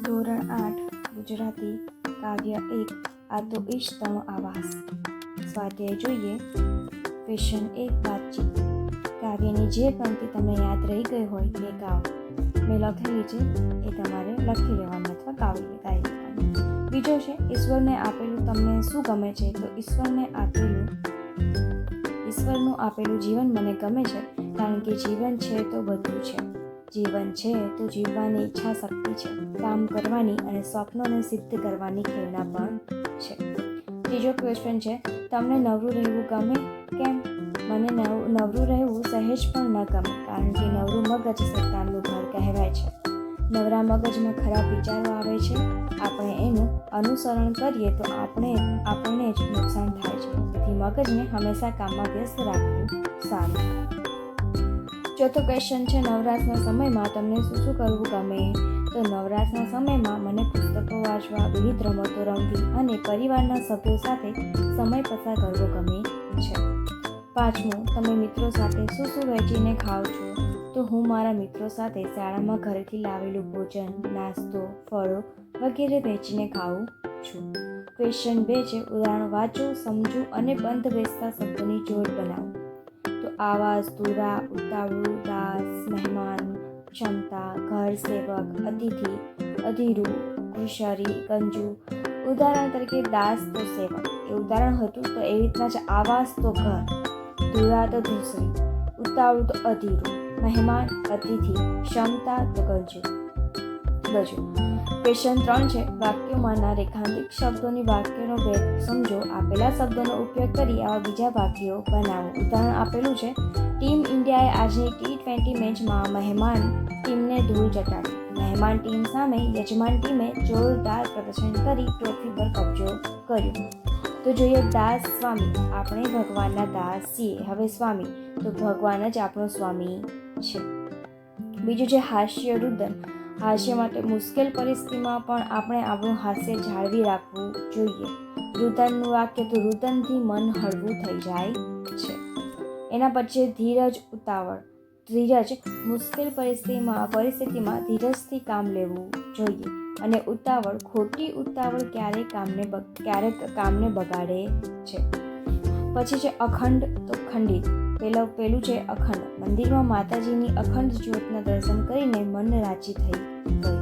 ધોરણ 8 ગુજરાતી કાવ્ય 1 આ તો ઈશ્કનો આવાસ. સ્વાધ્યાય જોઈએ. ક્વેશ્ચન 1 વાતચીત. કાવ્યની જે પંક્તિ તમને યાદ રહી ગઈ હોય તે ગાઓ. મેં લખેલી છે એ તમારે લખી લેવાની અથવા ગાઈ લેવાની. બીજો છે ઈશ્વરને આપેલું તમને શું ગમે છે? તો ઈશ્વરનું આપેલું જીવન મને ગમે છે કારણ કે જીવન છે તો બધું છે. જીવન છે તો જીવવાની ઈચ્છા શક્તિ છે, કામ કરવાની અને સ્વપ્નોને સિદ્ધ કરવાની પ્રેરણા પણ છે. ત્રીજો ક્વેશ્ચન છે તમને નવરું રહેવું ગમે? કેમ? મને નવરું રહેવું સહેજ પણ ન ગમે કારણ કે નવરું મગજ શૈતાનનું ઘર કહેવાય છે. નવરા મગજમાં ખરાબ વિચારો આવે છે. આપણે એનું અનુસરણ કરીએ તો આપણને જ નુકસાન થાય છે. તેથી મગજને હંમેશા કામમાં વ્યસ્ત રાખવું સારું. ચોથો ક્વેશ્ચન છે નવરાશના સમયમાં તમને શું કરવું ગમે? તો નવરાશના સમયમાં મને પુસ્તકો વાંચવા, વિવિધ રમતો રમવી અને પરિવારના સભ્યો સાથે સમય પસાર કરવો ગમે છે. પાંચમું, તમે મિત્રો સાથે શું વહેંચીને ખાઓ છો? તો હું મારા મિત્રો સાથે શાળામાં ઘરેથી લાવેલું ભોજન, નાસ્તો, ફળો વગેરે વહેંચીને ખાઉં છું. ક્વેશ્ચન 2 છે ઉદાહરણ વાંચો, સમજો અને બંધ બેસતા શબ્દોની જોડ બનાવો. તો આવાસ, ધુરા, ઉતાવળું, દાસ, મહેમાન, ક્ષમતા, ઘર, સેવક, અતિથિ, અધીરું, ઘુસરી, ગંજુ. ઉદાહરણ તરીકે દાસ તો સેવક એ ઉદાહરણ હતું. તો એવી રીતના જ આવાસ તો ઘર, ધુરા તો ઘુસરી, ઉતાવળું તો અધીરું, મહેમાન અતિથિ, ક્ષમતા તો ગજુ. ક્વેશ્ચન 3 છે વાક્યોમાંના રેખાંકિત શબ્દોની વાક્યનો ભેદ સમજો. આપેલા શબ્દોનો ઉપયોગ કરી આવા બીજા વાક્યો બનાવો. ઉદાહરણ આપેલું છે ટીમ ઇન્ડિયાએ આજની T20 મેચમાં મહેમાન ટીમને ધૂળ ચટાડી. મહેમાન ટીમ સામે યજમાન ટીમે જોરદાર પ્રદર્શન કરી ટ્રોફી પર કબજો કર્યો. તો જોઈએ દાસ સ્વામી, આપણે ભગવાનના દાસ છીએ. હવે સ્વામી, તો ભગવાન જ આપણો સ્વામી છે. બીજું છે હાસ્ય રુદન. હાસ્ય માટે મુશ્કેલ પરિસ્થિતિમાં પણ આપણે આપણું હાસ્ય જાળવી રાખવું જોઈએ. રુદનનું વાક્ય તો રુદનથી મન હળવું થઈ જાય છે. એના પછી ધીરજ, ઉતાવળ. ધીરજ, મુશ્કેલ પરિસ્થિતિમાં ધીરજથી કામ લેવું જોઈએ. અને ઉતાવળ, ખોટી ઉતાવળ ક્યારેક કામને બગાડે છે. પછી છે અખંડ તો ખંડિત. પેલું છે અખંડ. મંદિરમાં માતાજીની અખંડ જ્યોતના દર્શન કરીને મન રાજી થઈ ગયું.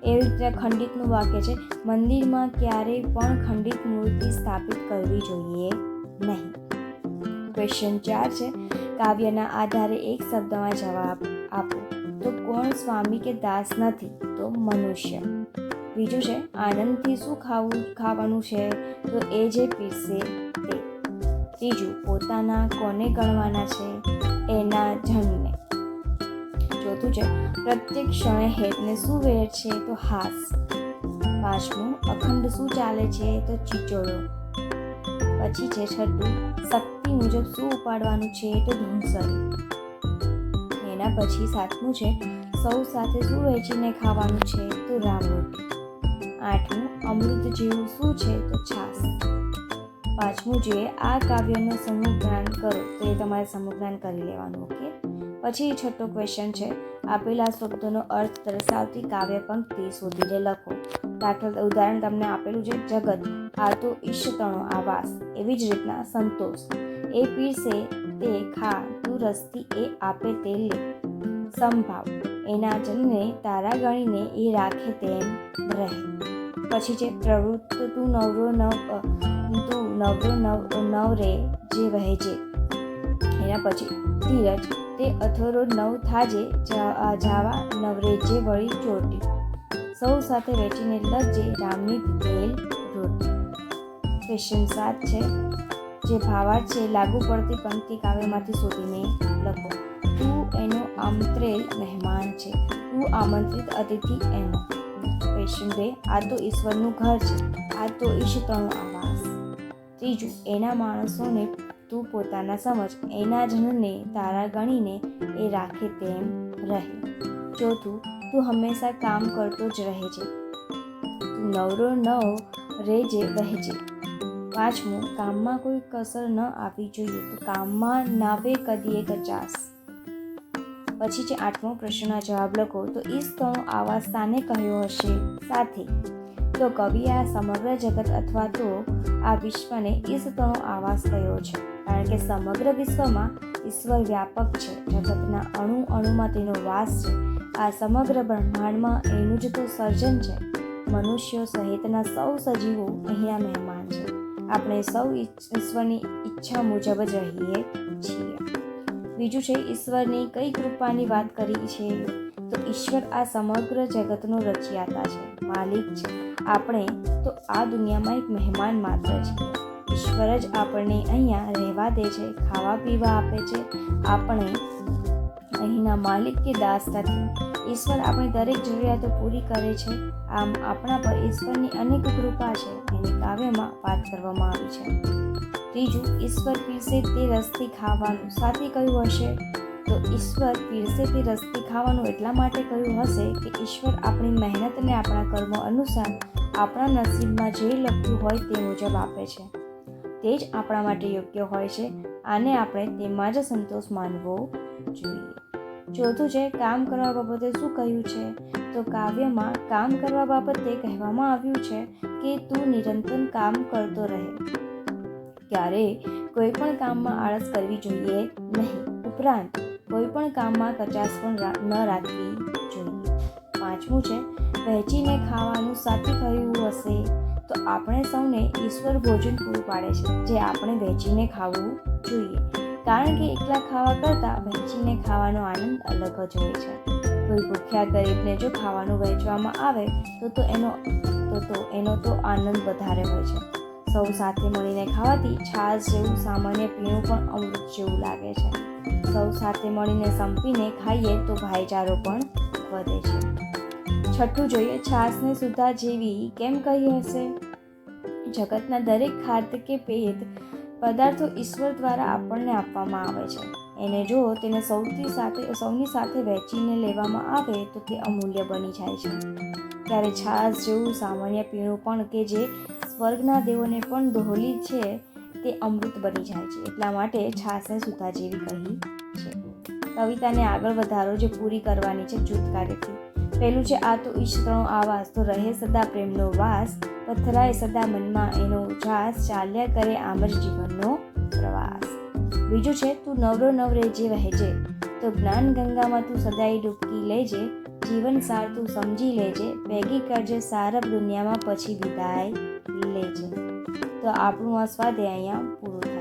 એવી રીતે ખંડિતનું વાક્ય છે મંદિરમાં ક્યારેય પણ ખંડિત મૂર્તિ સ્થાપિત કરવી જોઈએ નહીં. ક્વેશ્ચન 4 છે કાવ્યના આધારે એક શબ્દમાં જવાબ આપો. તો કોણ સ્વામી કે દાસ નથી? તો મનુષ્ય. બીજું છે આનંદથી શું ખાવાનું છે? તો એ જે પીરસે તે. ત્રીજું પોતાના કોને ગણવાના છે? એના જનને. ચોથું છે પ્રત્યેક ક્ષણે હેતને શું વેર છે? તો હાસ. પાંચમું અખંડ શું ચાલે છે? તો ચીચોળો. પછી છે છઠ્ઠું શક્તિ મુજબ શું ઉપાડવાનું છે? તો ધૂંસરી. એના પછી સાતમું છે સૌ સાથે શું વહેંચીને ખાવાનું છે? તો રામરોટી. આઠમું અમૃત જેવું શું છે? તો છાસ. પાંચમું જોઈએ આ કાવ્યનું સમૂહ જ્ઞાન કરો. તો એ તમારે સમૂહ જ્ઞાન કરી લેવાનું. ઓકે. પછી છઠ્ઠો ક્વેશ્ચન છે આપેલા શબ્દોનો અર્થ દર્શાવતી કાવ્ય પંક્તિ શોધીને લખો. ઉદાહરણ તમને આપેલું છે જગત, આ તો ઈષ્ટનો આવાસ. એવી જ રીતના સંતોષ, એ પીરસે તે ખા, તું રસથી એ આપે તે લે. સંભાવ, એના જનને તારા ગણીને એ રાખે તેમ રહે. પછી છે પ્રવૃત્ત, તું નવરો નવરે જે વહેજે. એના પછી ધીરજ, તે અથોરો નવ થાજે જાવા નવરે જે વળી ચોટી. સૌ સાથે વેચીને લજે રામની દીધેલ રોટી. ક્વેશ્ચન 7 છે જે ભાવાર્થ છે લાગુ પડતી પંક્તિ કાવ્યમાંથી શોધીને લખો. તું એનો આમંત્રેલ મહેમાન છે, તું આમંત્રિત અતિથિ એનો. ક્વેશ્ચન 2 આ તો ઈશ્વરનું ઘર છે, આ તો ઈષ્ટનો આવાસ. ત્રીજું એના માણસોને તું પોતાના સમજ, એના જનને તારા ગણીને એ રાખે તેમ રહે. ચોથું તું હંમેશા કામ કરતો જ રહે છે, તું નવરો નવ રેજે વહેજે. પાંચમું કામમાં કોઈ કસર ન આવવી જોઈએ, તો કામમાં નાવે કદીએ કચાસ. પછી જે 8મો પ્રશ્નના જવાબ લખો તો ઈશતણો આવાસ શાને કહ્યો હશે? સાથે. તો કવિએ આ સમગ્ર જગત અથવા તો આ વિશ્વને ઈશતણો આવાસ કહ્યો છે, કારણ કે સમગ્ર વિશ્વમાં ઈશ્વર વ્યાપક છે. જગતના અણુ અણુમાં તેનો વાસ છે. આ સમગ્ર બ્રહ્માંડમાં એનું જ તો સર્જન છે. મનુષ્યો સહિતના સૌ સજીવો અહીંયા મહેમાન છે. આપણે સૌ ઈશ્વરની ઈચ્છા મુજબ જ રહીએ છીએ. બીજું છે ઈશ્વરની કઈ કૃપાની વાત કરી છે? તો ઈશ્વર આ સમગ્ર જગતનો રચયિતા છે, માલિક છે. આપણે તો આ દુનિયામાં એક મહેમાન માત્ર છીએ. ઈશ્વર જ આપણને અહીંયા રહેવા દે છે, ખાવા પીવા આપે છે. આપણે અહીંના માલિક કે દાસ નથી. ઈશ્વર આપણી દરેક જરૂરિયાતો પૂરી કરે છે. આમ આપણા પર ઈશ્વરની અનેક કૃપા છે, એની કાવ્યમાં વાત કરવામાં આવી છે. ત્રીજું, ઈશ્વર પીરસે તે રસથી ખાવાનું સાથી કહ્યું હશે? તો ઈશ્વર પીરસે તે રસથી ખાવાનું એટલા માટે કહ્યું હશે કે ઈશ્વર આપણી મહેનતને આપણા કર્મો અનુસાર આપણા નસીબમાં જે લખ્યું હોય તે મુજબ આપે છે. તે જ આપણા માટે યોગ્ય હોય છે. આને આપણે તેમાં જ સંતોષ માનવો જોઈએ. ચોથું છે કામ કરવા બાબતે શું કહ્યું છે? તો કાવ્યમાં કામ કરવા બાબતે કહેવામાં આવ્યું છે કે તું નિરંતર કામ કરતો રહે. ક્યારેય કોઈ પણ કામમાં આળસ કરવી જોઈએ નહીં. ઉપરાંત કોઈ પણ કામમાં કચાશ પણ ન રાખવી જોઈએ. 5મું છે વહેંચીને ખાવાનું સાથી કહ્યું હશે? તો આપણે સૌને ઈશ્વર ભોજન પૂરું પાડે છે, જે આપણે વહેંચીને ખાવું જોઈએ. કારણ કે એકલા ખાવા કરતાં વહેંચીને ખાવાનો આનંદ અલગ જ હોય છે. કોઈ ભૂખ્યા ગરીબને જો ખાવાનું વહેંચવામાં આવે તો એનો તો આનંદ વધારે હોય છે. સૌ સાથે મળીને ખાવાથી છાશ જેવું સામાન્ય પીણું પણ અમૃત જેવું લાગે છે. સૌ સાથે મળીને સંપીને ખાઈએ તો ભાઈચારો પણ વધે છે. 6થું જોઈએ છાશને સુધા જેવી કેમ કહી હશે? જગતના દરેક ખાદ્ય કે પેય પદાર્થો ઈશ્વર દ્વારા આપણને આપવામાં આવે છે. એને જો તેને સૌની સાથે વહેંચીને લેવામાં આવે તો તે અમૂલ્ય બની જાય છે. ત્યારે છાશ જેવું સામાન્ય પીણું પણ કે જે સ્વર્ગના દેવોને પણ દોહલી છે તે અમૃત બની જાય છે. એટલા માટે છાશને સુધા જેવી કહી છે. કવિતાને આગળ વધારો જે પૂરી કરવાની છે જૂથ કાર્યથી. પહેલું છે આ તો ઈશતણો આવાસ, તો રહે સદા પ્રેમનો વાસ. પથરાય સદા મનમાં એનો ઉજાસ, ચાલ્યા કરે આમ જ જીવનનો પ્રવાસ. બીજું છે તું નવરો નવરે જે વહેજે, તો જ્ઞાન ગંગામાં તું સદાય ડૂબકી લેજે. જીવન સાર તું સમજી લેજે, ભેગી કરજે સારબ દુનિયામાં પછી વિદાય લેજે. તો આપણું આ સ્વાધ્યાય અહીંયા પૂરું થાય.